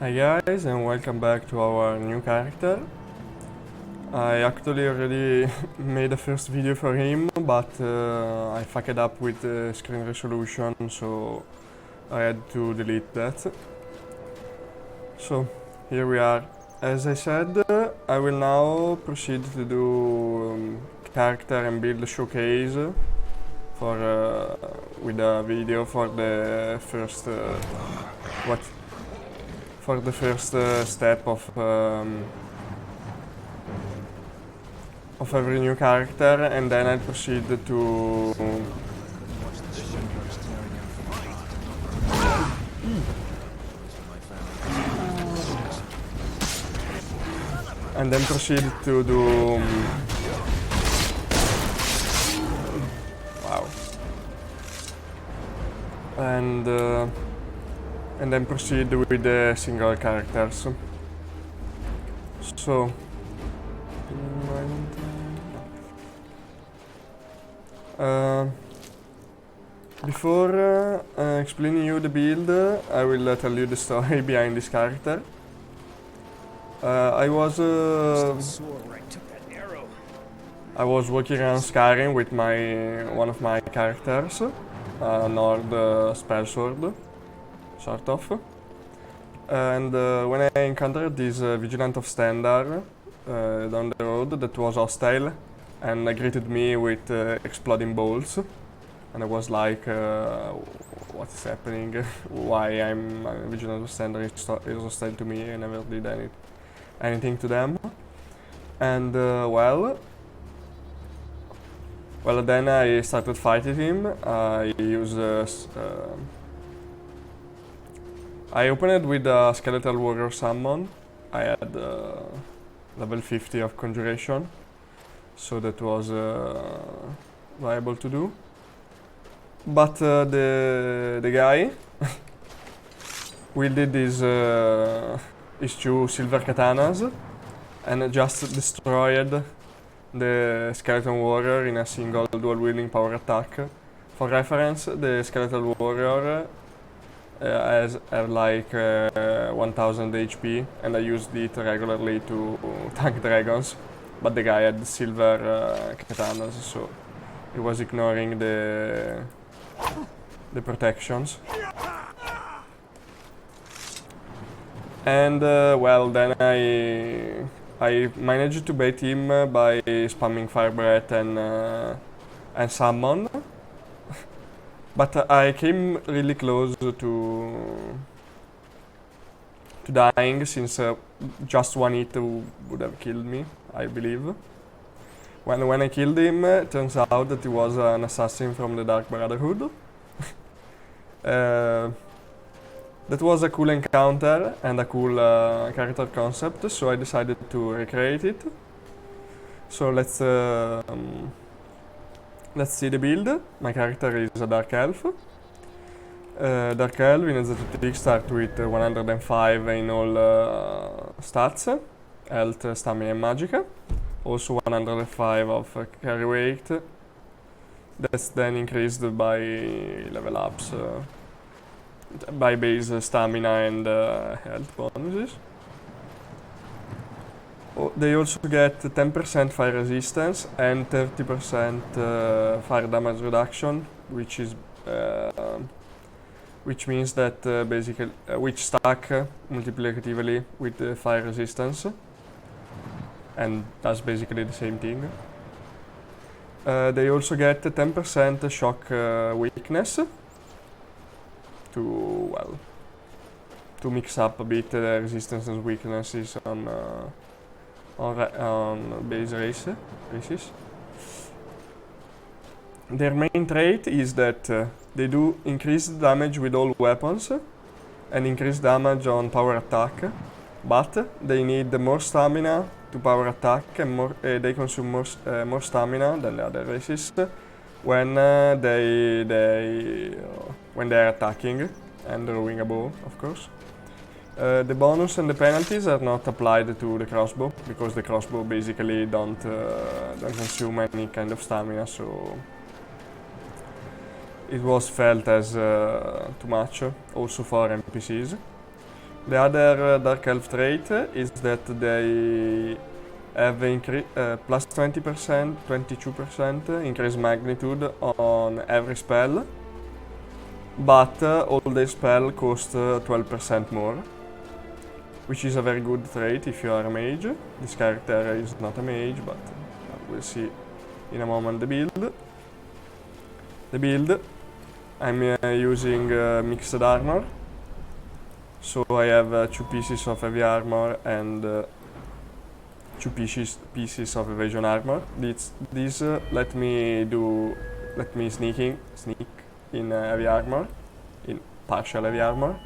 Hi guys, and welcome back to our new character. I actually already made a first video for him, but I fucked up with the screen resolution, so I had to delete that. So here we are. As I said, I will now proceed to do character and build showcase for with a video for the first step of every new character, and then I proceed to do wow, and then proceed with the single characters. So before explaining you the build, I will tell you the story behind this character. I was working on Skyrim with one of my characters, Nord spell sword, sort of. And when I encountered this Vigilant of Standard down the road that was hostile and greeted me with exploding bolts, and I was like, what is happening? Why I'm Vigilant of Standard is hostile to me? I never did anything to them. And well, then I started fighting him. I opened it with a Skeletal Warrior summon. I had level 50 of Conjuration, so that was viable to do. But the guy wielded his two silver katanas and just destroyed the Skeleton Warrior in a single dual-wielding power attack. For reference, the Skeletal Warrior have like 1000 HP, and I used it regularly to tank dragons, but the guy had silver katanas, so he was ignoring the protections. And well, then I managed to bait him by spamming Fire Breath and Summon. But I came really close to dying, since just one hit would have killed me, I believe. When I killed him, it turns out that he was an assassin from the Dark Brotherhood. That was a cool encounter and a cool character concept, so I decided to recreate it. So let's see the build. My character is a Dark Elf. Dark Elf in AZT start with 105 in all stats, health, stamina and magicka. Also 105 of carry weight. That's then increased by level ups, by base stamina and health bonuses. They also get 10% fire resistance and 30% fire damage reduction, which means that basically which stack multiplicatively with fire resistance, and that's basically the same thing. They also get 10% shock weakness to mix up a bit the resistance and weaknesses on base races. Their main trait is that they do increased damage with all weapons and increased damage on power attack, but they need more stamina to power attack, and they consume more stamina than the other races when they are attacking and throwing a bow, of course. The bonus and the penalties are not applied to the crossbow, because the crossbow basically don't consume any kind of stamina, so it was felt as too much, also for NPCs. The other Dark Elf trait is that they have plus 20%, 22% increase magnitude on every spell, but all the spell cost 12% more, which is a very good trait if you are a mage. This character is not a mage, but we'll see in a moment the build. I'm using mixed armor, so I have 2 pieces of heavy armor and 2 pieces of evasion armor. These let me sneak in heavy armor, in partial heavy armor,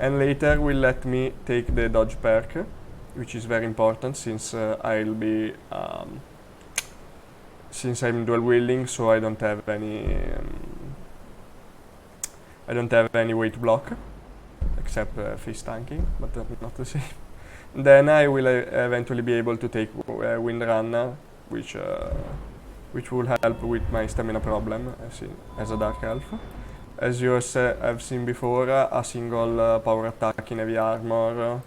and later will let me take the dodge perk, which is very important since since I'm dual wielding, so I don't have any way to block, except face tanking, but not the same. Then I will eventually be able to take Wind Runner, which will help with my stamina problem as a Dark Elf. As you have seen before, a single power attack in heavy armor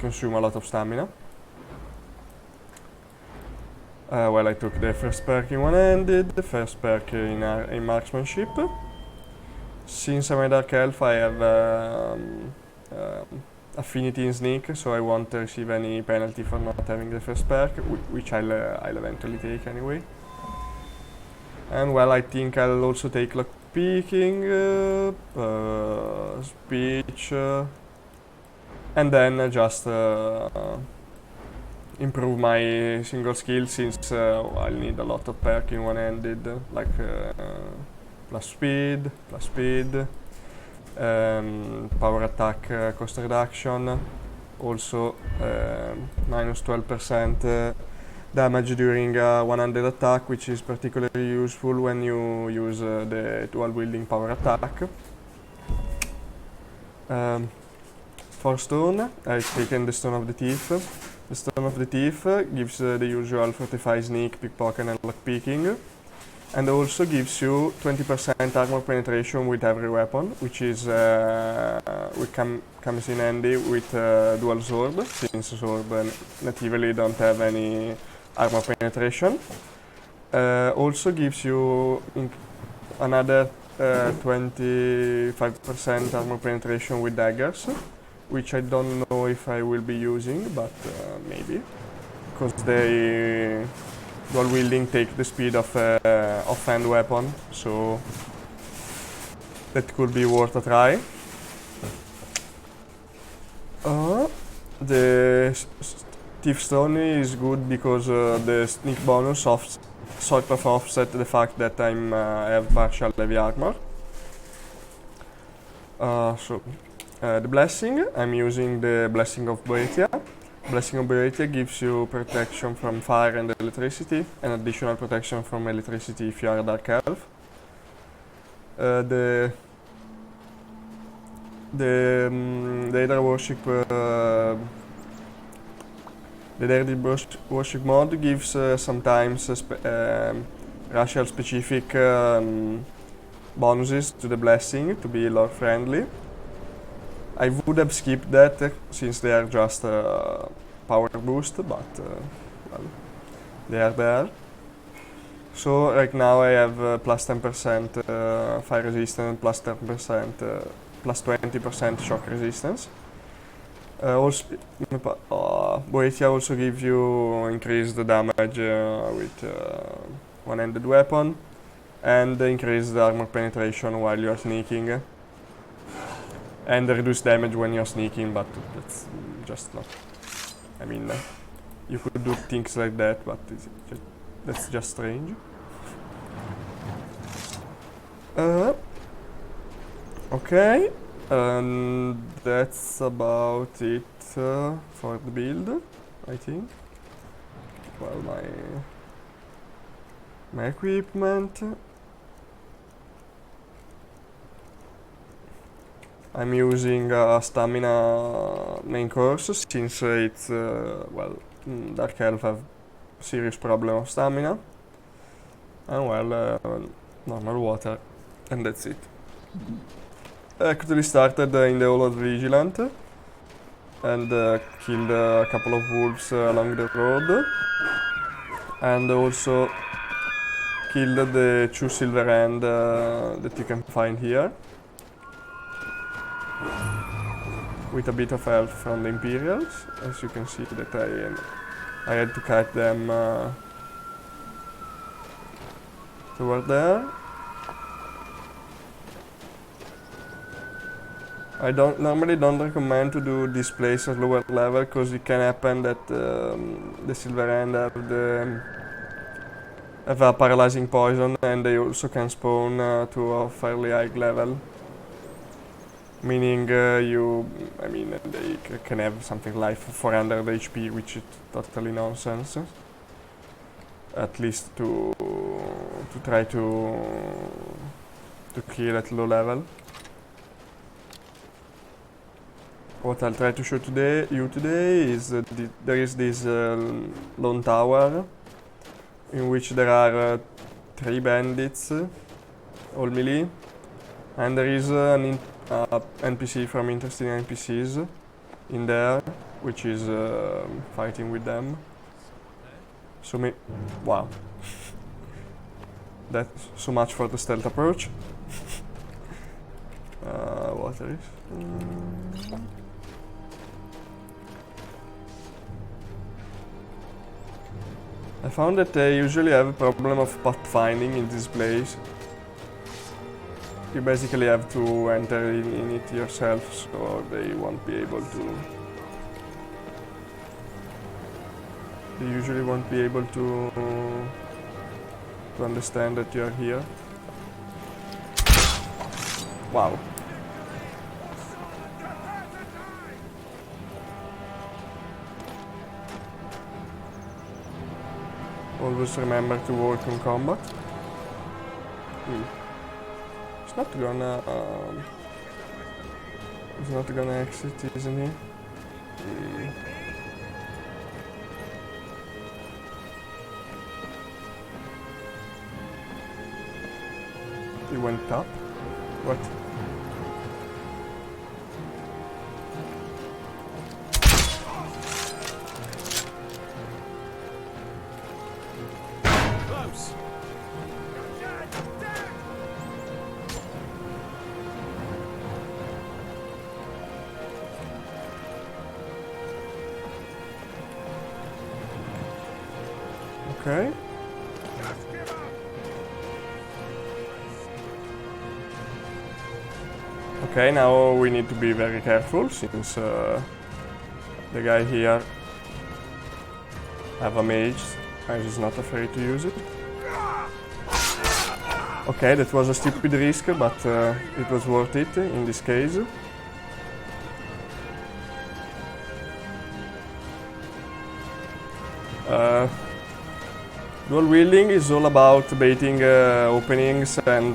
consume a lot of stamina. Well, I took the first perk in one-handed, the first perk in marksmanship. Since I'm a Dark Elf, I have affinity in sneak, so I won't receive any penalty for not having the first perk, which I'll eventually take anyway. And well, I think I'll also take lock picking, speech, and then just improve my single skill, since I'll need a lot of perk in one-handed, like plus speed, power attack cost reduction, also minus 12% damage during a one-handed attack, which is particularly useful when you use the dual wielding power attack. For stone, I've taken the Stone of the Thief. The Stone of the Thief gives the usual 45 sneak, pickpocket and lockpicking, and also gives you 20% armor penetration with every weapon, which is comes in handy with dual sword, since sword natively don't have any armor penetration. Also gives you another 25% armor penetration with daggers, which I don't know if I will be using, but maybe, because they dual wielding take the speed of offhand weapon, so that could be worth a try. The Thief Stone is good because the sneak bonus sort of offset the fact that I have partial heavy armor. The Blessing, I'm using the Blessing of Boetia. Blessing of Boetia gives you protection from fire and electricity, and additional protection from electricity if you are a Dark Elf. The Hydra Worship, the Hydra Worship mod gives sometimes racial specific bonuses to the Blessing to be lore friendly. I would have skipped that since they are just power boost, but well, they are there. So right now I have plus 10% fire resistance, plus 10%, plus 20% shock resistance. Boetia also gives you increased damage with one-handed weapon, and increased armor penetration while you are sneaking. And reduce damage when you're sneaking, but that's just not... I mean, you could do things like that, but that's just strange. Okay, and that's about it for the build, I think. Well, my equipment. I'm using a stamina main course, since it's, well, Dark Elf have serious problem of stamina. And well, normal water, and that's it. actually started in the Hall of Vigilant and killed a couple of wolves along the road, and also killed the 2 silver end that you can find here, with a bit of help from the Imperials. As you can see that I had to cut them toward there. I normally don't recommend to do this place at lower level, because it can happen that the silver end have a paralyzing poison, and they also can spawn to a fairly high level. Meaning they can have something like 400 HP, which is totally nonsense. At least to try to kill at low level. What I'll try to show you today is there is this lone tower in which there are 3 bandits, all melee, and there is an NPC from Interesting NPCs in there, which is fighting with them. So wow, that's so much for the stealth approach. What there is? I found that they usually have a problem of pathfinding in this place. You basically have to enter in it yourself, so they won't be able to... They usually won't be able to understand that you're here. Wow. Always remember to work in combat. It's not gonna exit, isn't he? He went up? What? Close. Okay. Okay, now we need to be very careful, since the guy here have a mage and he's not afraid to use it. Okay, that was a stupid risk, but it was worth it in this case. Dual wielding is all about baiting openings and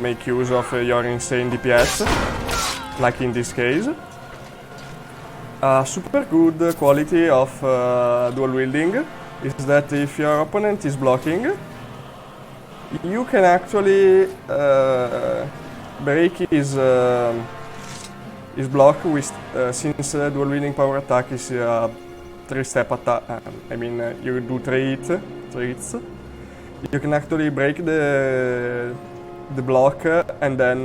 make use of your insane DPS, like in this case. A super good quality of dual wielding is that if your opponent is blocking, you can actually break his block with, since dual wielding power attack is a 3-step attack. You do 3 hits. You can actually break the block and then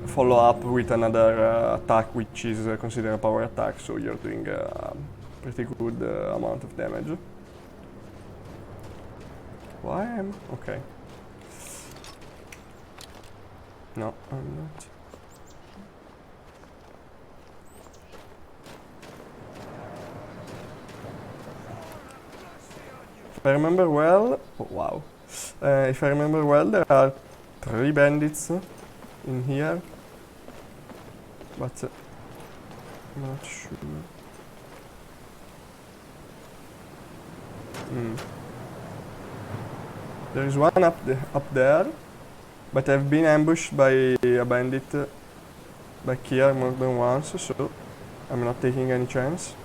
follow up with another attack, which is considered a power attack. So you're doing a pretty good amount of damage. Why am okay? No, I'm not. If I remember well, oh, wow. If I remember well, there are 3 bandits in here, but I'm not sure. There is one up there, but I've been ambushed by a bandit back here more than once, so I'm not taking any chance.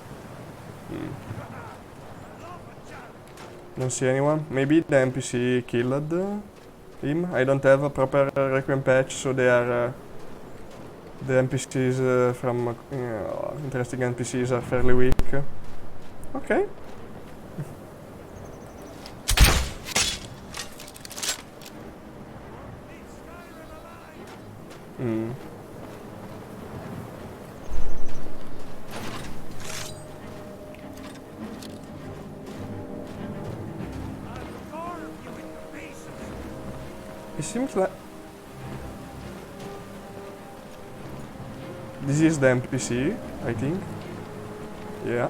Don't see anyone. Maybe the NPC killed him. I don't have a proper Requiem patch, so they are The NPCs from interesting NPCs are fairly weak. Okay. Mm. It seems like this is the NPC, I think. Yeah.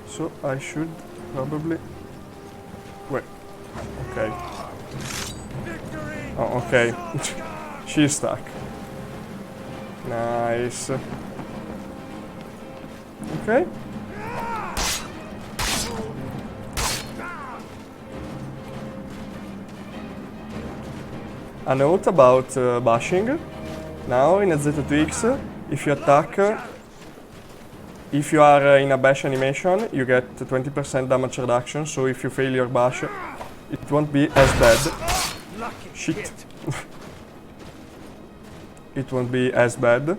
So I should probably wait. Okay. Oh, okay. She's stuck. Nice. Okay. A note about bashing. Now in AZT, if you attack, if you are in a bash animation, you get 20% damage reduction, so if you fail your bash, it won't be as bad. Shit. It won't be as bad.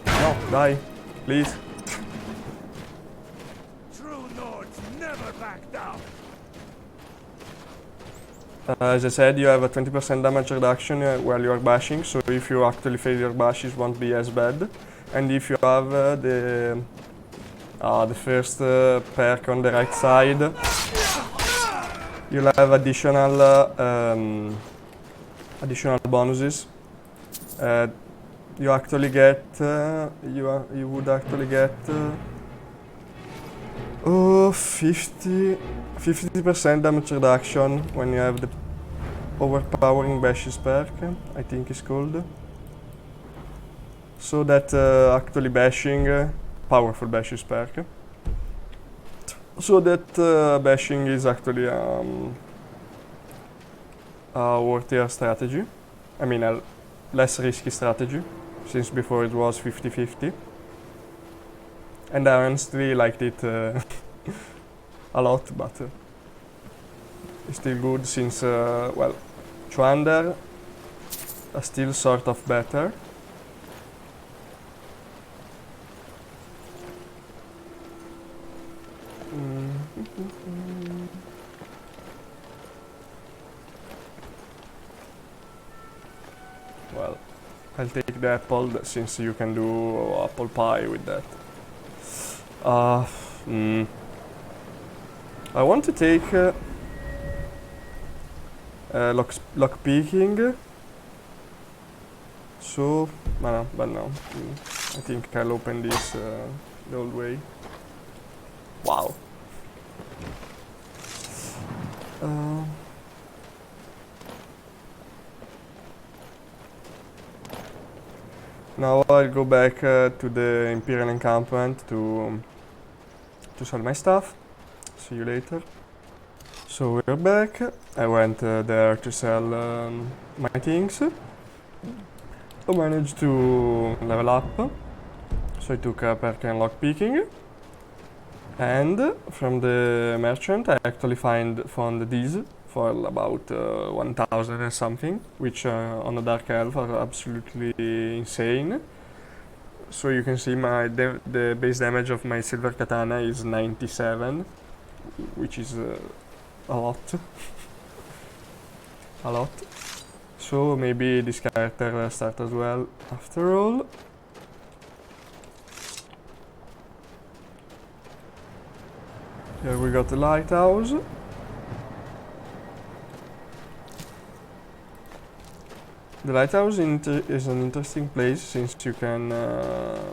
No, die, please. True Nords never back down. As I said, you have a 20% damage reduction while you are bashing, so if you actually fail your bash, it won't be as bad. And if you have the first perk on the right side, you'll have additional bonuses. You actually get you would actually get 50% damage reduction when you have the overpowering bashes perk, I think it's called. So that actually bashing, powerful bashes perk. So that bashing is actually a worthier strategy. I mean a less risky strategy, since before it was 50-50. And I honestly liked it a lot, but it's still good since, well, Chuander are still sort of better. Well, I'll take the apple since you can do apple pie with that. I want to take lock picking. So, but no. I think I'll open this the old way. Wow. Now I'll go back to the Imperial encampment to sell my stuff. See you later. So we're back. I went there to sell my things. I managed to level up. So I took a perk and lockpicking. And from the merchant I actually found these for about 1000 and something, which on a dark elf are absolutely insane. So you can see the base damage of my silver katana is 97, which is a lot. A lot. So maybe this character starts as well after all. Here we got the lighthouse. The lighthouse is an interesting place since you can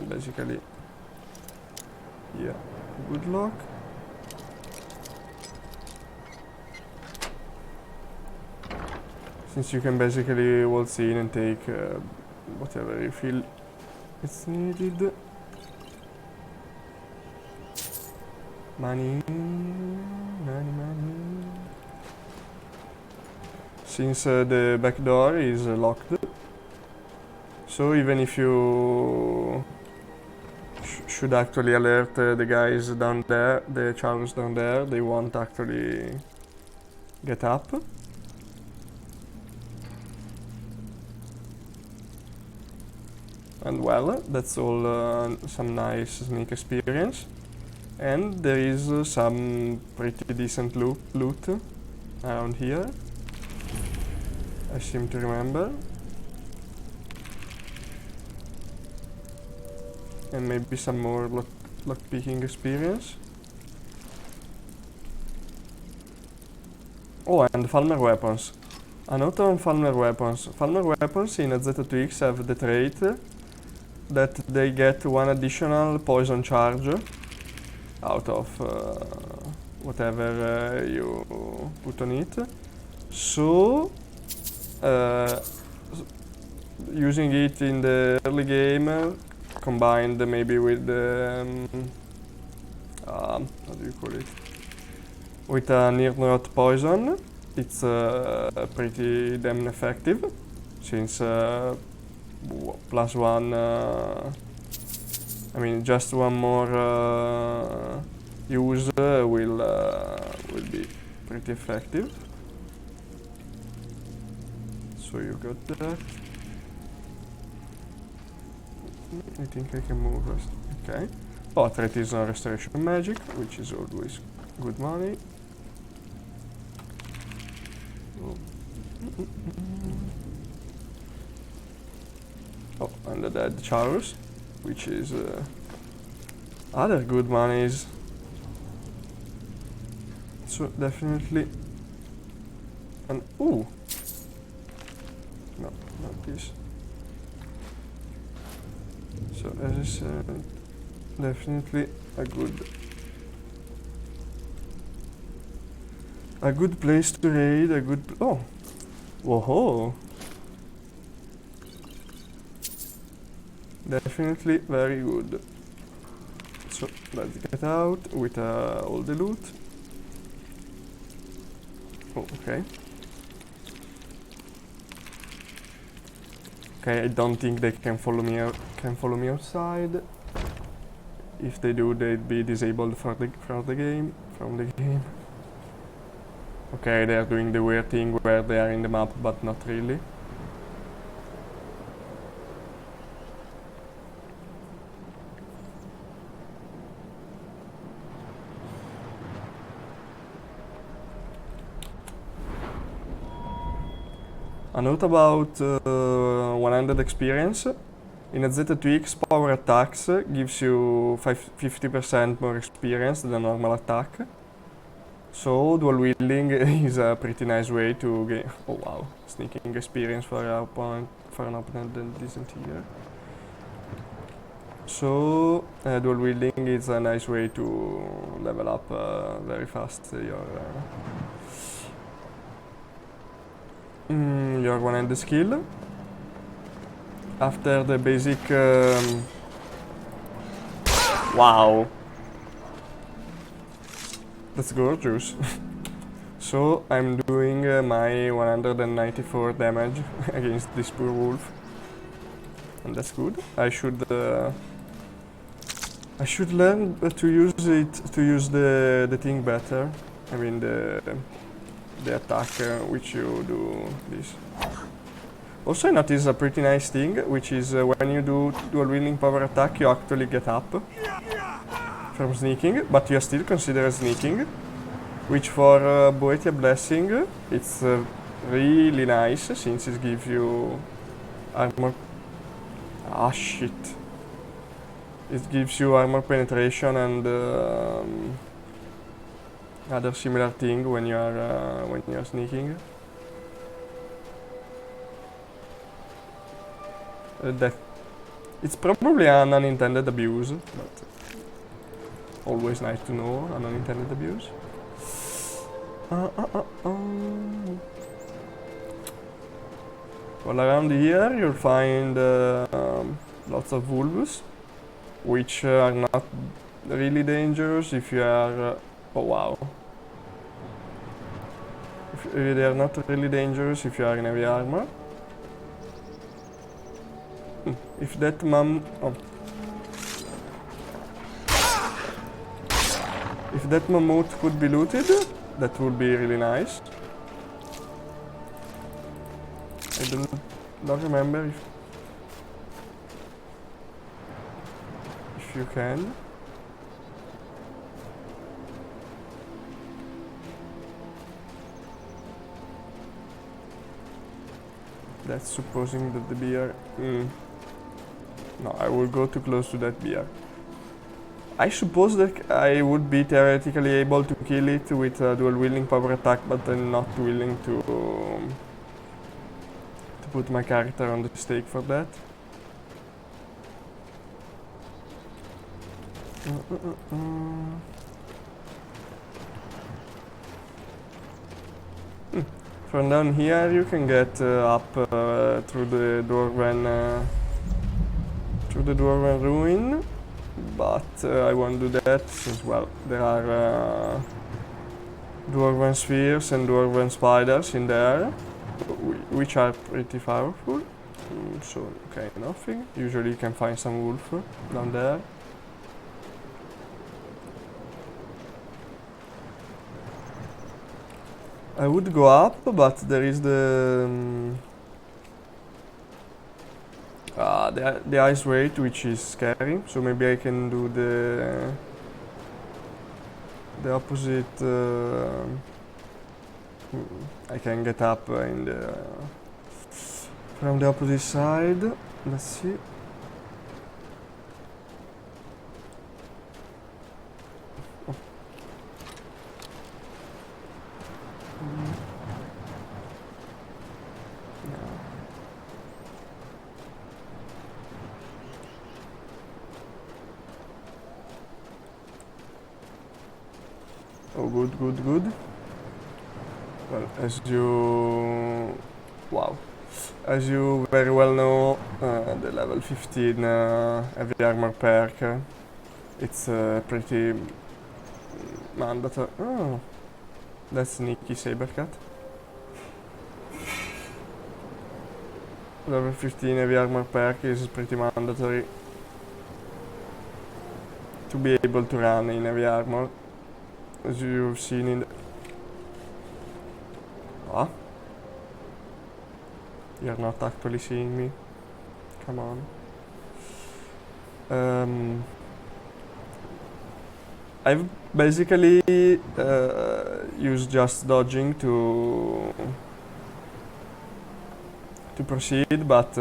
basically... Yeah, good luck. Since you can basically waltz in and take whatever you feel it's needed. Money, money, money. Since the back door is locked, so even if you should actually alert the guys down there, the chows down there, they won't actually get up. And well, that's all some nice sneak experience. And there is some pretty decent loot around here, I seem to remember. And maybe some more lockpicking experience. Oh, and Falmer weapons. A note on Falmer weapons. Falmer weapons in AZT have the trait that they get one additional poison charge out of whatever you put on it. So, using it in the early game, combined maybe with the how do you call it? With a near-rot poison, it's pretty damn effective, since +1, I mean just one more use will be pretty effective. So you got that. I think I can move us. Okay. Oh, threat is on restoration magic, which is always good money. Oh, and the dead Charus, which is other good monies. So definitely. And ooh, no, not this. So as I said, definitely a good place to raid. A good oh, whoa. Definitely very good. So let's get out with all the loot. Oh, okay. Okay, I don't think they can follow me outside. If they do, they'd be disabled from the game. Okay, they are doing the weird thing where they are in the map, but not really. A note about 100 experience. In AZT power attacks gives you 50% more experience than a normal attack. So dual wielding is a pretty nice way to gain. Oh wow, sneaking experience for an opponent that isn't here. So dual wielding is a nice way to level up very fast your one-handed skill. After the basic wow, that's gorgeous. So I'm doing my 194 damage against this poor wolf, and that's good. I should learn to use the thing better. I mean the attack which you do this. Also, I noticed a pretty nice thing, which is when you do dual wielding power attack, you actually get up from sneaking, but you are still considered sneaking, which for Boetia Blessing, it's really nice, since it gives you armor. Ah, shit. It gives you armor penetration and other similar thing when you are sneaking. That it's probably an unintended abuse, but always nice to know an unintended abuse. Well, around here you'll find lots of wolves, which are not really dangerous if you are. Oh wow! They are not really dangerous if you are in heavy armor. If that if that mammoth could be looted, that would be really nice. I don't remember if you can. That's supposing that the bear... No, I will go too close to that bear. I suppose that I would be theoretically able to kill it with a dual wielding power attack, but I'm not willing to put my character on the stake for that. From down here you can get up through the Dwarven ruin, but I won't do that since, well, there are Dwarven spheres and Dwarven spiders in there, which are pretty powerful. So, okay, nothing. Usually you can find some wolf down there. I would go up, but there is the ice weight, which is scary. So maybe I can do the opposite. I can get up in from the opposite side. Let's see. Oh, good, good, good. Well, as you very well know, the level 15 heavy armor perk, it's pretty mandatory. Oh, that's sneaky Sabercat. Level 15 heavy armor perk is pretty mandatory to be able to run in heavy armor, as you've seen in the... Ah? You're not actually seeing me. Come on. I've basically used just dodging to proceed, but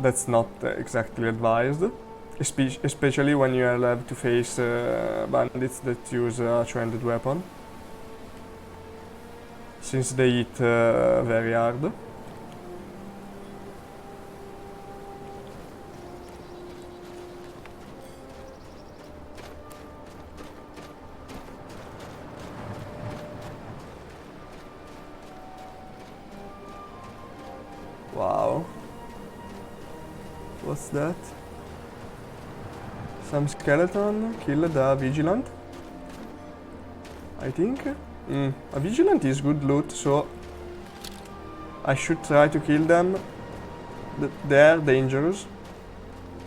that's not exactly advised. Especially when you have to face bandits that use a two-handed weapon, since they hit very hard. Wow. What's that? Some skeleton killed a vigilant, I think. A vigilant is good loot, so I should try to kill them. They are dangerous,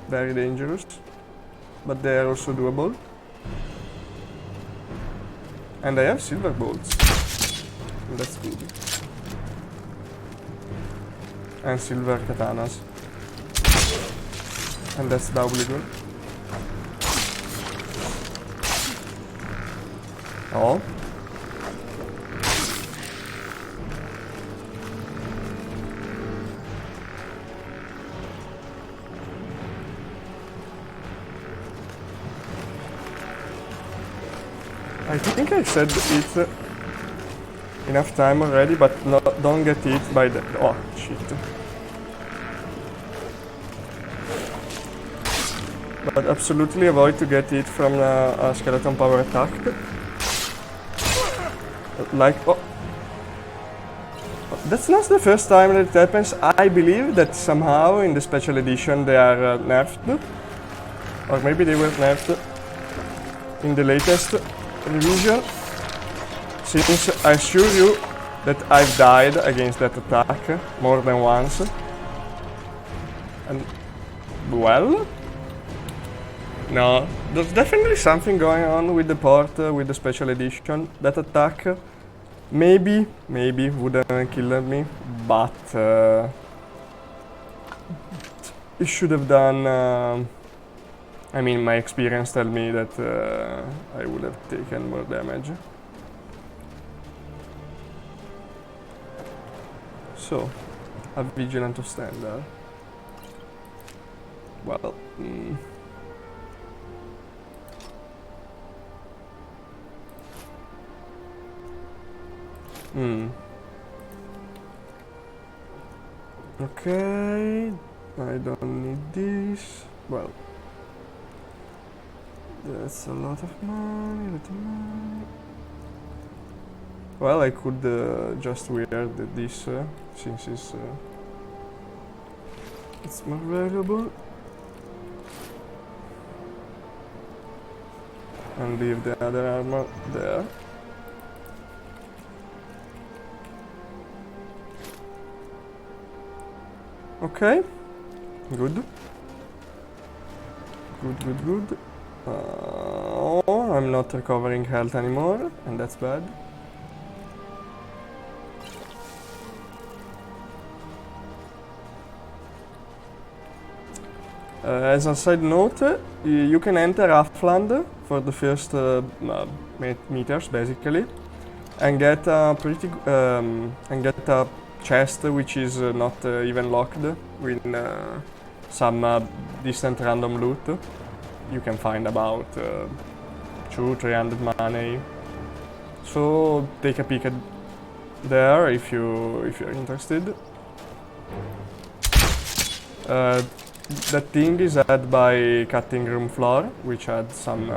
very dangerous, but they are also doable. And I have silver bolts, that's good. And silver katanas, and that's doubly good. Oh. I think I said it enough time already, but no, don't get hit by the... Oh, shit. But absolutely avoid to get hit from a skeleton power attack. Like, oh. That's not the first time that it happens. I believe that somehow in the special edition they are nerfed. Or maybe they were nerfed in the latest revision. Since I assure you that I've died against that attack more than once. And, well... No, there's definitely something going on with the port, with the special edition. That attack maybe wouldn't kill me, but it should have done I mean, my experience tells me that I would have taken more damage. So, a vigilant to stand there. Well, Okay, I don't need this. Well, that's a lot of money, Well, I could just wear this since it's more valuable. And leave the other armor there. Okay, good. Good. I'm not recovering health anymore, and that's bad. As a side note, you can enter Halfland for the first meters, basically, and get a chest which is not even locked with some distant random loot. You can find about 200-300 money. So take a peek at there if you're interested. That thing is had by cutting room floor, which had some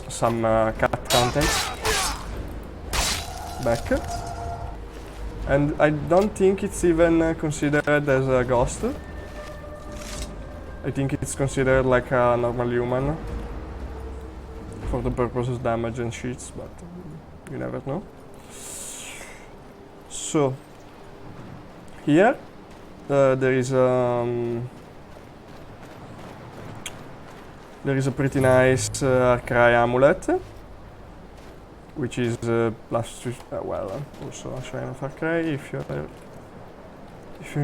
some cut contents back, and I don't think it's even considered as a ghost. I think it's considered like a normal human for the purposes of damage and sheets, but you never know. So here there is a pretty nice Arcry amulet, which is plus also a shrine of Arcry if you're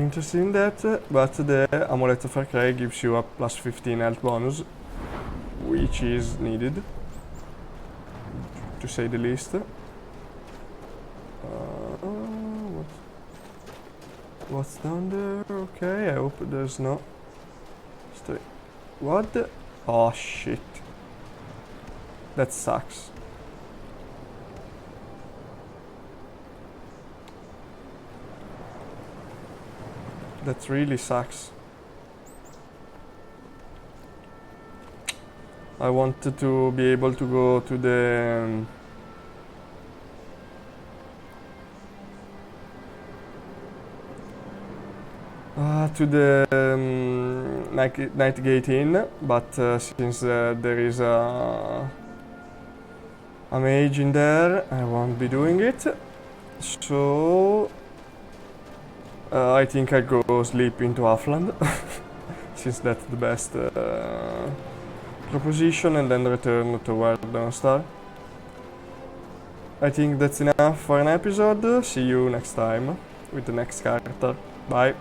interested in that. But the amulet of Arcry gives you a plus 15 health bonus, which is needed, to say the least. What's down there? Okay, I hope there's no... What the... Oh shit. That sucks. That really sucks. I wanted to be able to go to the Night Gate Inn, but since there is a mage in there, I won't be doing it. So I think I go sleep into Halfland, since that's the best proposition, and then return toward Dawnstar. I think that's enough for an episode. See you next time with the next character. Bye.